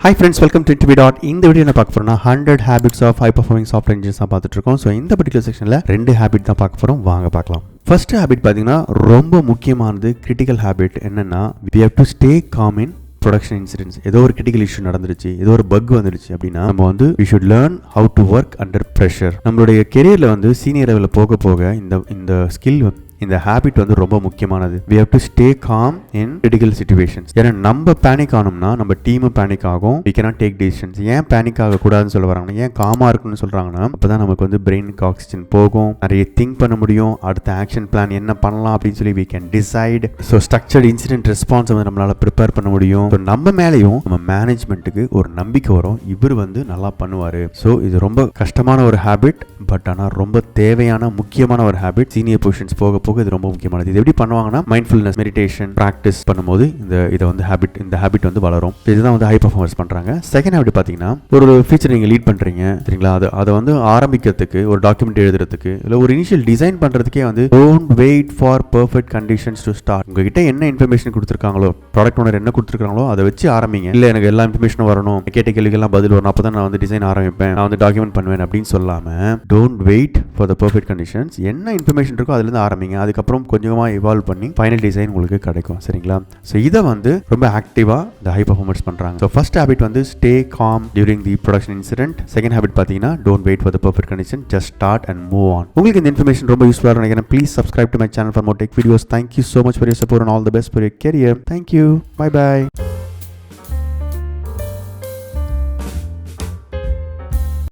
Hi friends, welcome to InterviewDOT. இந்த video என்ன பார்க்க போறோம்னா 100 habits of high performing software engineers தான் பார்த்துட்டு இருக்கோம். ஸோ இந்த பர்டிகுலர் செக்ஷனில் 2 ஹேபிட் தான் பார்க்க போகிறோம். வாங்க பார்க்கலாம். ஃபர்ஸ்ட் ஹேபிட் பார்த்தீங்கன்னா ரொம்ப முக்கியமானது, கிரிட்டிக்கல் ஹேபிட். என்னன்னா, we have to stay calm in production incidents. ஏதோ ஒரு கிரிட்டிக்கல் இஷ்யூ நடந்துருச்சு, ஏதோ ஒரு பக் வந்துருச்சு அப்படின்னா நம்ம வந்து we should learn how to work under pressure. நம்மளுடைய கெரியரில் வந்து சீனியர் லெவலில் போக போக இந்த ஸ்கில் இந்த ஹேபிட் வந்து ரொம்ப முக்கியமானது. we have to stay calm in critical situations. ஏன்னா நம்ம பேனிக் ஆனோம்னா நம்ம டீமும் பேனிக் ஆகும். we cannot take decisions. ஏன் பேனிக் ஆகக்கூடாதுன்னு சொல்ல வராங்கன்னா, ஏன் காமா இருக்குன்னு சொல்றாங்கன்னா, அப்பதான் நமக்கு வந்து பிரெயினுக்கு ஆக்சிஜன் போகும், நிறைய திங்க் பண்ண முடியும், அடுத்த ஆக்ஷன் பிளான் என்ன பண்ணலாம் அப்படின்னு சொல்லி we can decide. So structured incident response வந்து நம்மளால ப்ரிப்பேர் பண்ண முடியும். ஸோ நம்ம மேலேயும் நம்ம மேனேஜ்மெண்ட்டுக்கு ஒரு நம்பிக்கை வரும், இவர் வந்து நல்லா பண்ணுவாரு. ஸோ இது ரொம்ப கஷ்டமான ஒரு ஹேபிட், பட் ஆனால் ரொம்ப தேவையான முக்கியமான ஒரு ஹேபிட். சீனியர் பொசிஷன்ஸ் போக இது ரொம்ப முக்கியமானது. இது எப்படி பண்ணுவாங்கன்னா, மைண்ட்ஃபுல்னஸ் மெடிடேஷன் பிராக்டிஸ் பண்ணும்போது இந்த ஹேபிட் வந்து வளரும். இதுதான் வந்து ஹை பர்ஃபார்மர்ஸ் பண்றாங்க. செகண்ட் ஹேபிட் பாத்தீங்கன்னா, ஒரு ஃபீச்சர் நீங்க லீட் பண்றீங்க சரிங்களா, அதை வந்து ஆரம்பிக்கிறதுக்கு, ஒரு டாக்குமெண்ட் எழுதுறதுக்கு, இல்ல ஒரு இனிஷியல் டிசைன் பண்றதுக்கே வந்து don't wait for perfect conditions to start. உங்ககிட்ட என்ன இன்ஃபர்மேஷன் கொடுத்துருக்காங்களோ, ப்ராடக்ட் ஓனர் என்ன கொடுத்துருக்காங்களோ அதை வச்சு ஆரம்பிங்க. இல்ல எனக்கு எல்லா இன்ஃபர்மேஷனும் வரணும், கேட்ட கேள்விகள்லாம் பதில் வரணும், அப்பதான் நான் வந்து டிசைன் ஆரம்பிப்பேன், நான் வந்து டாக்குமெண்ட் பண்ணுவேன் அப்படின்னு சொல்லாம don't wait for the perfect conditions. என்ன இன்ஃபர்மேஷன் இருக்கோ அதுல இருந்து ஆரம்பிங்க. அதுக்கப்புறம் கொஞ்சமா இவால்வ் பண்ணி ஃபைனல் டிசைன் உங்களுக்கு கிடைக்கும் சரிங்களா. ஸோ இதை வந்து ரொம்ப ஆக்டிவா இந்த ஹை பர்ஃபார்மர்ஸ் பண்றாங்க. ஸோ ஃபர்ஸ்ட் ஹேபிட் வந்து stay calm during the production incident. Second habit பார்த்தீங்கன்னா, don't wait for the perfect condition, just start and move on. உங்களுக்கு இந்த இன்ஃபர்மேஷன் ரொம்ப யூஸ்ஃபுல்லாக நினைக்கிறேன். Please subscribe to my channel for more tech videos. Thank you so much for your support and all the best for your career. Thank you. Bye by.